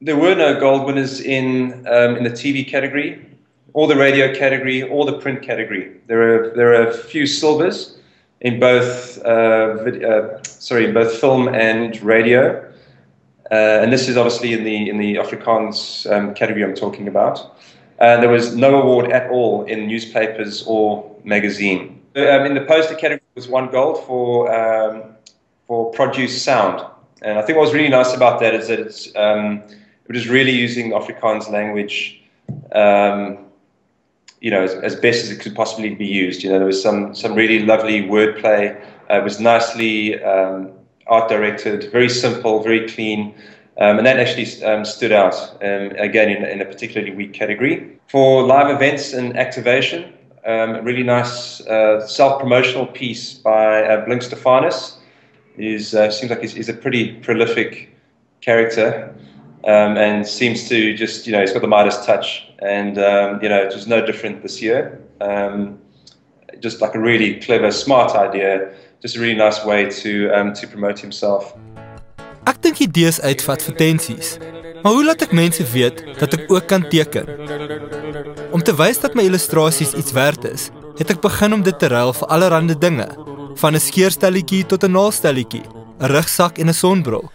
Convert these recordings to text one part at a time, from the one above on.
There were no gold winners in the TV category, or the radio category, or the print category. There are a few silvers in both in both film and radio, and this is obviously in the Afrikaans category I'm talking about. There was no award at all in newspapers or magazine. In the poster category was 1 gold for produce sound, and I think what was really nice about that is that it was really using the Afrikaans language, as best as it could possibly be used. There was some really lovely wordplay. It was nicely art directed, very simple, very clean. And that actually stood out, again, in a particularly weak category. For live events and activation, a really nice self-promotional piece by Blink Stefanus. Seems like he's a pretty prolific character, and seems to just, he's got the Midas touch. And, it was no different this year. Just like a really clever, smart idea, just a really nice way to promote himself. Ek dink idees uit vir advertensies, maar hoe laat ek mense weet dat ek ook kan teken? Om te wys dat my illustrasies iets werd is, het ek begin om dit te ruil vir allerhande dinge, van 'n skeerstelletjie tot 'n naalstelletjie, 'n rugsak en 'n sonbril.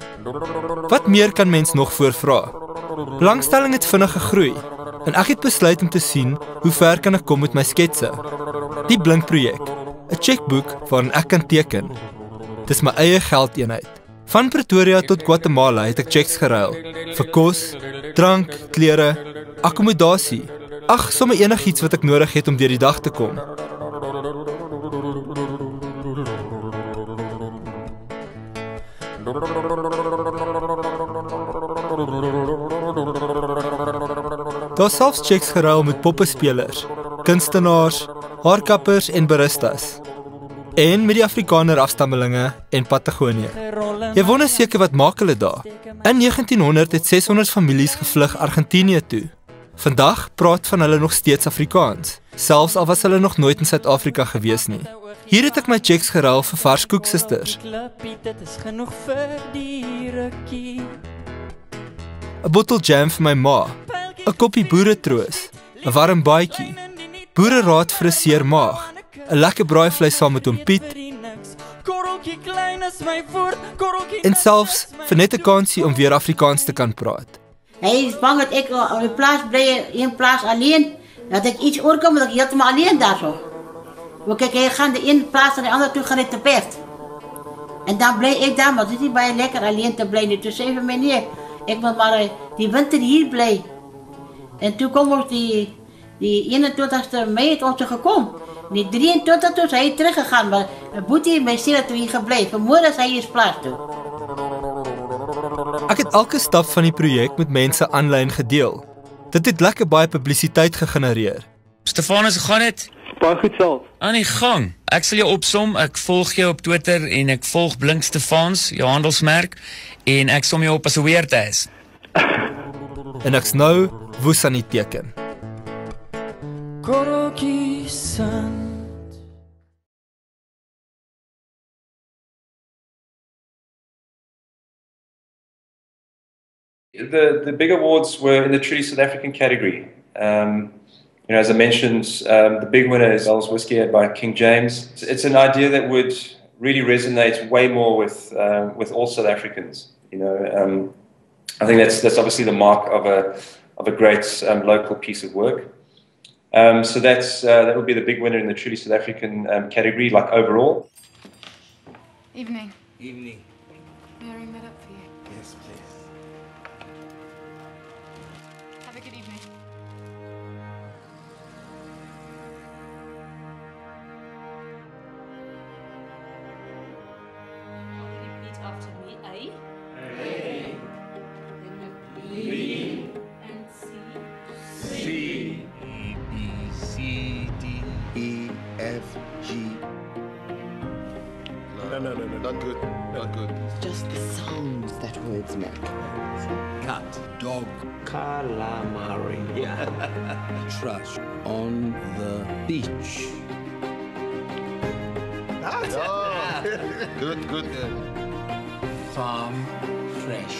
Wat meer kan mens nog voorvra? Belangstelling het vinnig gegroei, en ek het besluit om te sien hoe ver kan ek kom met my sketse. Die Blink projek, 'n checkboek waarin ek kan teken. Dis my eie geldeenheid. Van Pretoria tot Guatemala het ek checks geruil, vir kos, drank, klere, akkommodasie, sommer enigiets wat ek nodig het om deur die dag te kom. Daar selfs checks geruil met poppespelers, kunstenaars, haarkappers en baristas. En met die Afrikaner afstammelinge en Patagonië. Jy wonder seker wat maak hulle daar? In 1900 het 600 families gevlug Argentinië toe. Vandag praat van hulle nog steeds Afrikaans, selfs al was hulle nog nooit in Suid-Afrika gewees nie. Hier het ek my checks geruil vir vars koeksisters. 'n bottel jam vir my ma, 'n koppie boeretroos, 'n warm baadjie, boereraad vir 'n seer maag, 'n lekker braaivleis saam met oom Piet, en selfs vir net 'n kansie om weer Afrikaans te kan praat. Hy is bang dat ek op die plaas bly, een plaas alleen, dat ek iets oorkom, dat ek heeltemal alleen daar so. Want kijk, hy gaan de ene plaas naar de andere toe, gaan het te perd. En dan blij ik daar, maar het is niet bij lekker alleen te blijven. Toen zei hij, nee, ik moet maar die winter hier blij. En toen kwam ook die 21 mei het ons gekomen. Die 23 toen is hij teruggegaan, maar Boetie bij Sila toen hier gebleven. Vanmorgen is hij hier plaats toe. Ek het elke stap van die projek met mense aanlyn gedeel. Dit het lekker baie publisiteit gegenereer. Stefanus, hoe gaan dit? Baie goed self. Aan die gang. Ek sal jou opsom, ek volg jou op Twitter en ek volg Blink Stefans, jou handelsmerk, en ek som jou op as 'n weertuis. En ek's nou woes aan die teken. The big awards were in the truly South African category. As I mentioned, the big winner is Bell's Whiskey by King James. It's an idea that would really resonate way more with all South Africans. I think that's obviously the mark of a great local piece of work. So that would be the big winner in the truly South African category, like overall. Evening. Evening. May I ring that up for you? Yes, please. Have a good evening. Repeat after me. A. A. Then B. and C. C. A, B, C, D, E, F, G. No, not good. Not good. Just the sounds that words make. Cat. Dog. Calamari. Trash. On the beach. Good. Farm fresh.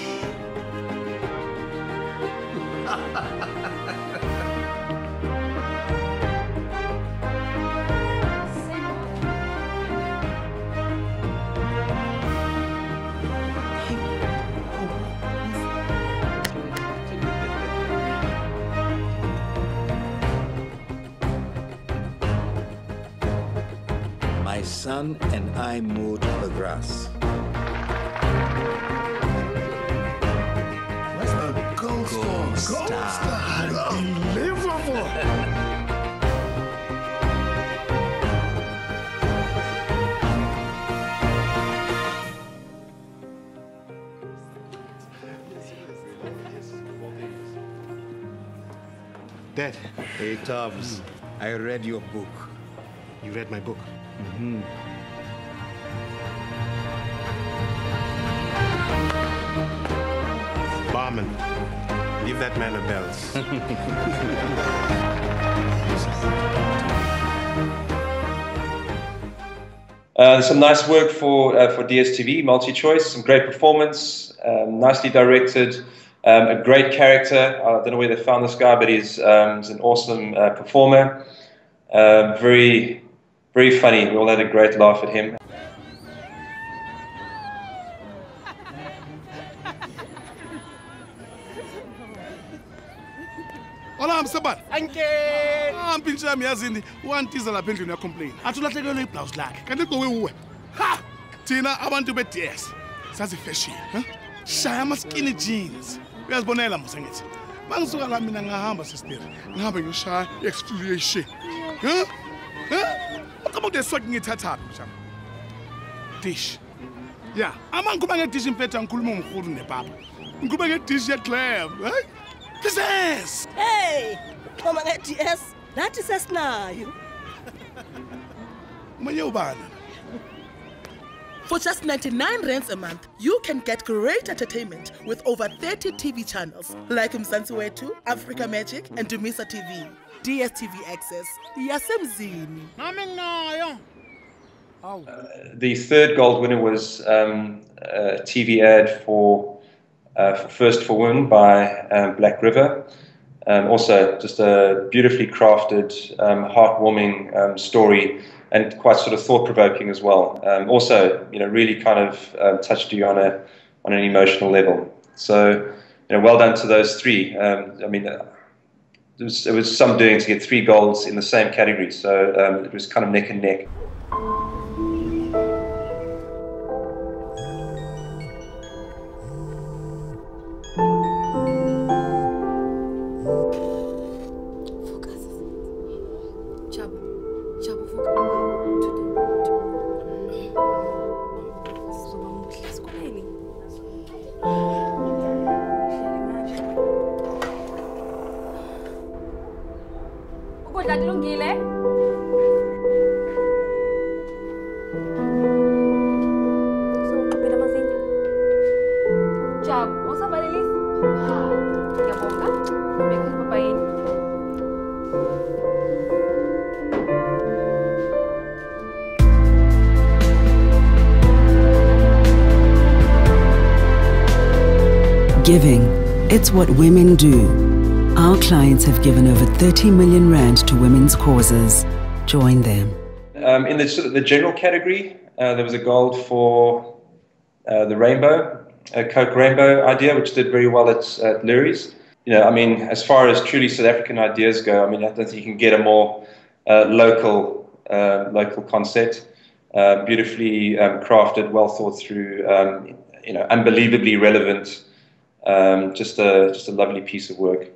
My son and I mowed the grass. That's a gold star. Unbelievable. Dad, Hey, Tubbs, I read your book. you read my book. Barman, give that man a bells. Some nice work for DSTV, multi-choice, some great performance, nicely directed, a great character. I don't know where they found this guy, but he's an awesome performer. Very, very funny. We all had a great laugh at him. Ola msabani. Anke. Mpintsha miyazini wantiza lapha endlini uyacomplain. Athi ulahlekelwe iblouse lakhe. Kanti kowe uwe. Ha! Thina abantu be-DS sazi fashion, huh? Shaya ama-skinny jeans. Uyazibonela mose ngithi. Mangisuka la mina ngahamba sister. Ngihambe ngishaya exfoliation. Huh? Huh? Ukaba kudeswa ngithatha mshana. Dish. Yeah, amangikhuluma ngedish impetha ngikhuluma ngomkhulu nepapa. Ngikhuluma ngedish ye-glam, hey? Business! Hey! Come on, DS. That is a snail. For just 99 rands a month, you can get great entertainment with over 30 TV channels like Mzansi Wetu, Africa Magic, and Dumisa TV. DSTV Access. Yasemzini. The third gold winner was a TV ad for First for Women by Black River. Also, just a beautifully crafted, heartwarming story, and quite sort of thought-provoking as well. Also, really kind of touched you on an emotional level. So, well done to those three. I mean, there was some doing to get 3 golds in the same category. So it was kind of neck and neck. Giving, it's what women do. Our clients have given over 30 million rand to women's causes. Join them. In the general category, there was a gold for the rainbow, Coke Rainbow idea, which did very well at Lurie's. I mean, as far as truly South African ideas go, I mean, I don't think you can get a more local concept. Beautifully crafted, well thought through, unbelievably relevant. Just a lovely piece of work.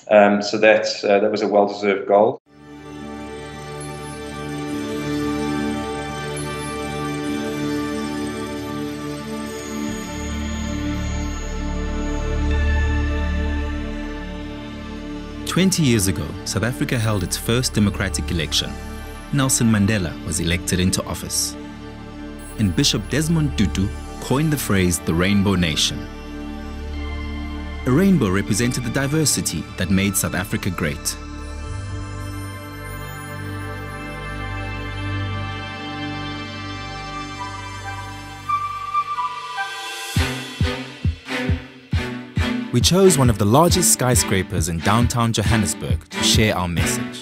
So that was a well-deserved gold. "20 years ago, South Africa held its first democratic election. Nelson Mandela was elected into office. And Bishop Desmond Tutu coined the phrase the Rainbow Nation. A rainbow represented the diversity that made South Africa great. We chose one of the largest skyscrapers in downtown Johannesburg to share our message.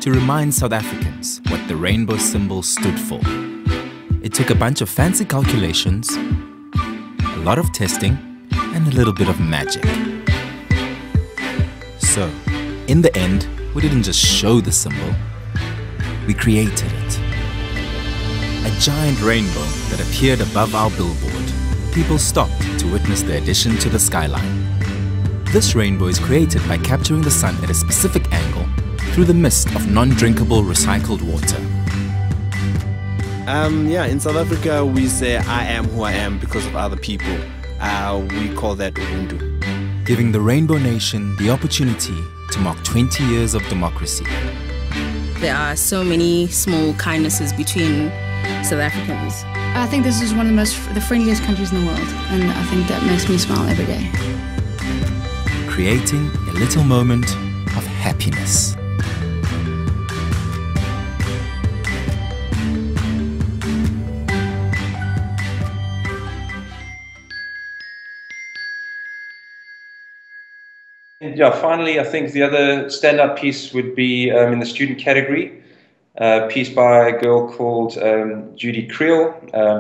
To remind South Africans what the rainbow symbol stood for. It took a bunch of fancy calculations, a lot of testing, and a little bit of magic. So, in the end, we didn't just show the symbol, we created it. A giant rainbow that appeared above our billboard. People stopped to witness the addition to the skyline. This rainbow is created by capturing the sun at a specific angle through the mist of non-drinkable recycled water. Yeah, in South Africa we say I am who I am because of other people. We call that Ubuntu. Giving the Rainbow Nation the opportunity to mark 20 years of democracy. There are so many small kindnesses between South Africans. I think this is one of the friendliest countries in the world, and I think that makes me smile every day. Creating a little moment of happiness. Yeah, finally, I think the other standout piece would be in the student category. A piece by a girl called Judy Creel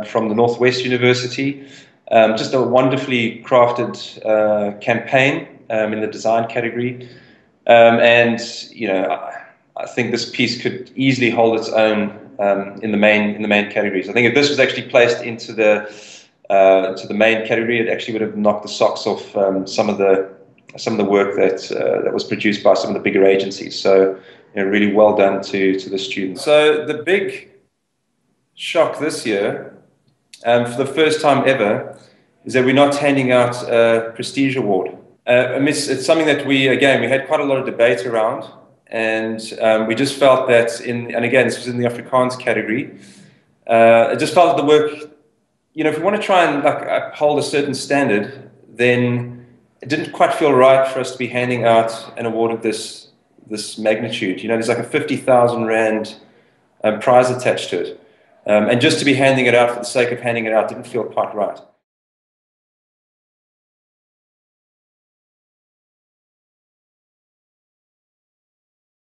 from the Northwest University. Just a wonderfully crafted campaign in the design category. And, you know, I think this piece could easily hold its own in the main categories. I think if this was actually placed into the main category, it actually would have knocked the socks off some of the work that was produced by some of the bigger agencies. So, you know, really well done to the students. So the big shock this year, for the first time ever, is that we're not handing out a prestige award. It's something that we had quite a lot of debate around, and we just felt that and again, this was in the Afrikaans category, I just felt that the work, you know, if we want to try and like uphold a certain standard, then it didn't quite feel right for us to be handing out an award of this magnitude. You know, there's like a 50,000 Rand prize attached to it. And just to be handing it out for the sake of handing it out didn't feel quite right.